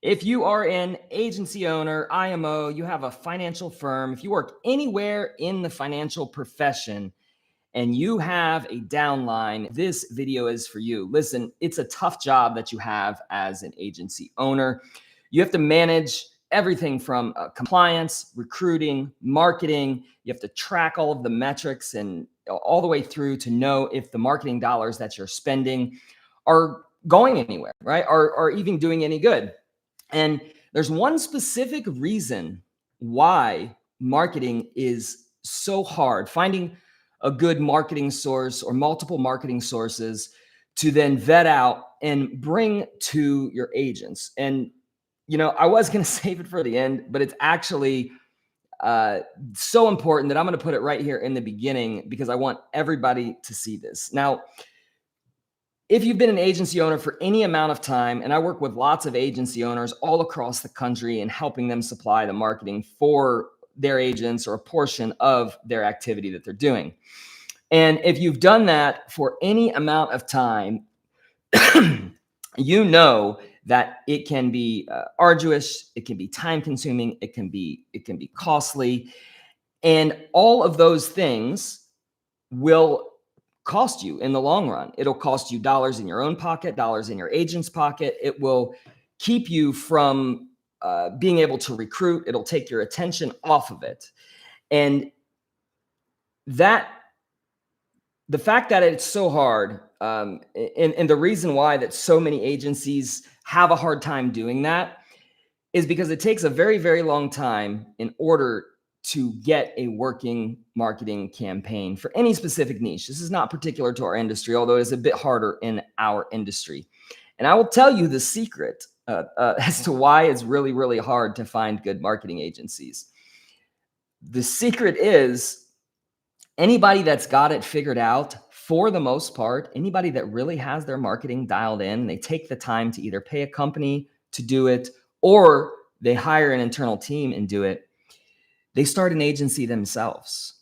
If you are an agency owner, IMO, you have a financial firm, if you work anywhere in the financial profession and you have a downline, this video is for you. Listen, it's a tough job that you have as an agency owner. You have to manage everything from compliance, recruiting, marketing. You have to track all of the metrics and all the way through to know if the marketing dollars that you're spending are going anywhere, right? Are even doing any good. And there's one specific reason why marketing is so hard, finding a good marketing source or multiple marketing sources to then vet out and bring to your agents. And, I was going to save it for the end, but it's actually so important that I'm going to put it right here in the beginning because I want everybody to see this. Now, if you've been an agency owner for any amount of time, and I work with lots of agency owners all across the country and helping them supply the marketing for their agents or a portion of their activity that they're doing. And if you've done that for any amount of time, you know that it can be arduous, it can be time consuming, it can be costly. And all of those things will cost you in the long run. It'll cost you dollars in your own pocket, dollars in your agent's pocket. It will keep you from being able to recruit. It'll take your attention off of it. And the fact that it's so hard, and the reason why that so many agencies have a hard time doing that is because it takes a very, very long time in order to get a working marketing campaign for any specific niche. This is not particular to our industry, although it's a bit harder in our industry. And I will tell you the secret as to why it's really, really hard to find good marketing agencies. The secret is anybody that's got it figured out, for the most part, anybody that really has their marketing dialed in, and they take the time to either pay a company to do it or they hire an internal team and do it, they start an agency themselves.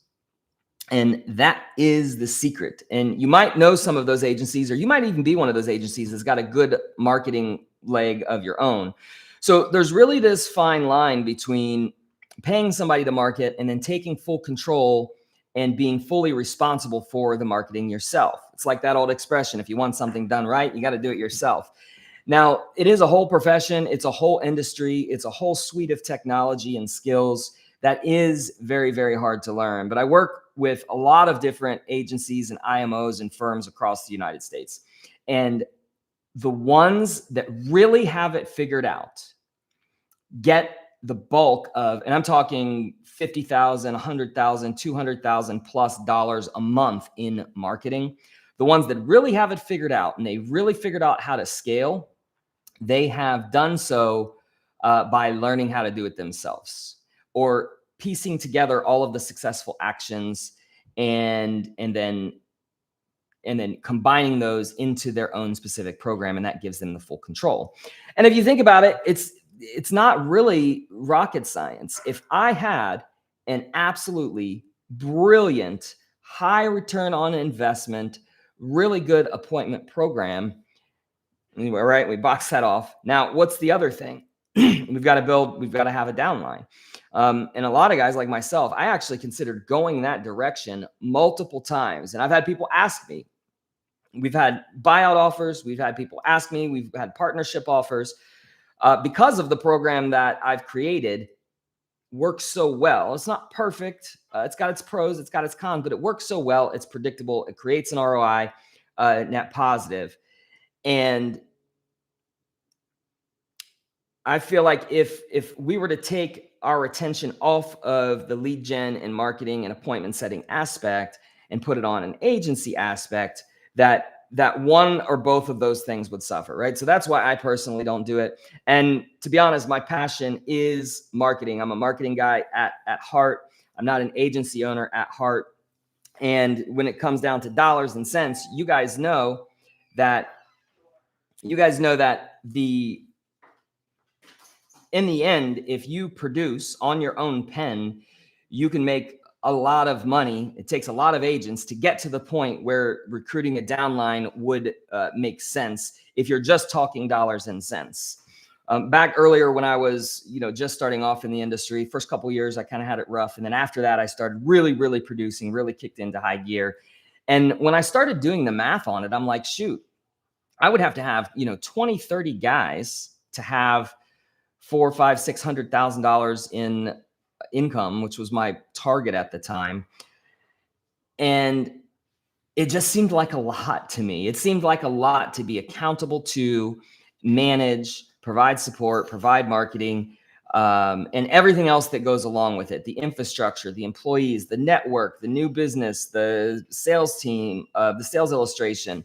And that is the secret. And you might know some of those agencies, or you might even be one of those agencies that's got a good marketing leg of your own. So there's really this fine line between paying somebody to market and then taking full control and being fully responsible for the marketing yourself. It's like that old expression, if you want something done right, you got to do it yourself. Now, it is a whole profession. It's a whole industry. It's a whole suite of technology and skills that is very, very hard to learn. But I work with a lot of different agencies and IMOs and firms across the United States. And the ones that really have it figured out get the bulk of, and I'm talking $50,000, $100,000, $200,000 plus dollars a month in marketing. The ones that really have it figured out and they really figured out how to scale, they have done so by learning how to do it themselves, or piecing together all of the successful actions and then combining those into their own specific program, and that gives them the full control. And if you think about it, it's not really rocket science. If I had an absolutely brilliant, high return on investment, really good appointment program, anyway, right? We box that off. Now, what's the other thing? We've got to have a downline. And a lot of guys like myself, I actually considered going that direction multiple times. And I've had people ask me, we've had buyout offers. We've had people ask me, we've had partnership offers because of the program that I've created works so well. It's not perfect. It's got its pros, it's got its cons, but it works so well. It's predictable. It creates an ROI, net positive. And I feel like if we were to take our attention off of the lead gen and marketing and appointment setting aspect and put it on an agency aspect, that one or both of those things would suffer, right? So that's why I personally don't do it. And to be honest, my passion is marketing. I'm a marketing guy at heart. I'm not an agency owner at heart. And when it comes down to dollars and cents, you guys know that in the end, if you produce on your own pen, you can make a lot of money. It takes a lot of agents to get to the point where recruiting a downline would make sense if you're just talking dollars and cents. Back earlier when I was, just starting off in the industry, first couple of years, I kind of had it rough. And then after that, I started really, really producing, really kicked into high gear. And when I started doing the math on it, I'm like, shoot, I would have to have, 20, 30 guys to have four, five, $600,000 in income, which was my target at the time. And it just seemed like a lot to me. It seemed like a lot to be accountable to, manage, provide support, provide marketing, and everything else that goes along with it. The infrastructure, the employees, the network, the new business, the sales team, the sales illustration.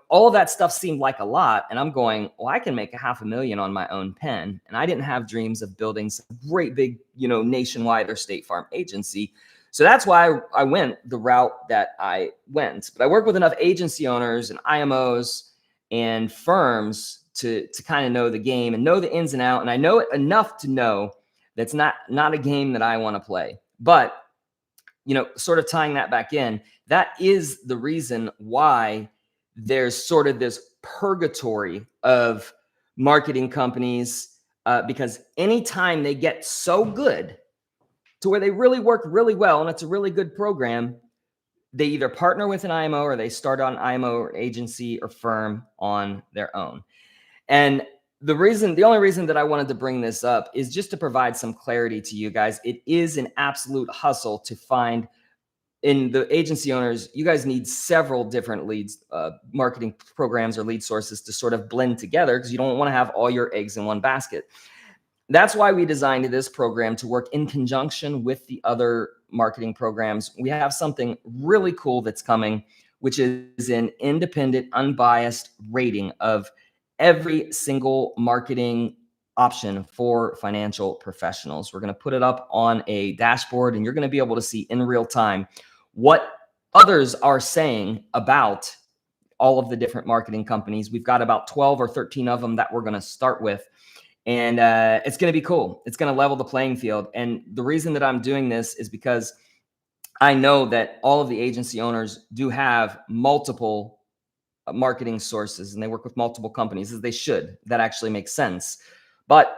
All of that stuff seemed like a lot. And I'm going, well, I can make $500,000 on my own pen. And I didn't have dreams of building some great big, nationwide or State Farm agency. So that's why I went the route that I went. But I work with enough agency owners and IMOs and firms to kind of know the game and know the ins and out. And I know it enough to know that's not a game that I want to play. But, sort of tying that back in, that is the reason why there's sort of this purgatory of marketing companies, because anytime they get so good to where they really work really well and it's a really good program, they either partner with an IMO or they start on IMO or agency or firm on their own. And the only reason that I wanted to bring this up is just to provide some clarity to you guys. It is an absolute hustle to find. In the agency owners, you guys need several different leads, marketing programs or lead sources to sort of blend together, because you don't want to have all your eggs in one basket. That's why we designed this program to work in conjunction with the other marketing programs. We have something really cool that's coming, which is an independent, unbiased rating of every single marketing option for financial professionals. We're going to put it up on a dashboard, and you're going to be able to see in real time what others are saying about all of the different marketing companies. We've got about 12 or 13 of them that we're going to start with. And it's going to be cool. It's going to level the playing field. And the reason that I'm doing this is because I know that all of the agency owners do have multiple marketing sources, and they work with multiple companies, as they should. That actually makes sense. But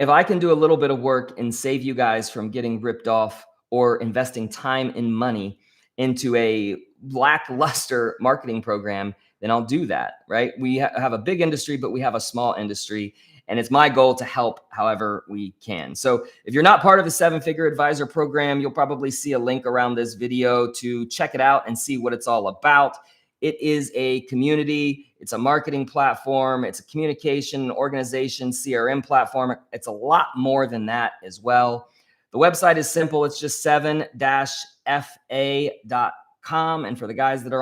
if I can do a little bit of work and save you guys from getting ripped off or investing time and money into a lackluster marketing program, then I'll do that, right? We have a big industry, but we have a small industry. And it's my goal to help however we can. So if you're not part of the 7-Figure Advisor program, you'll probably see a link around this video to check it out and see what it's all about. It is a community. It's a marketing platform. It's a communication, organization, CRM platform. It's a lot more than that as well. The website is simple. It's just 7-fa.com. And for the guys that are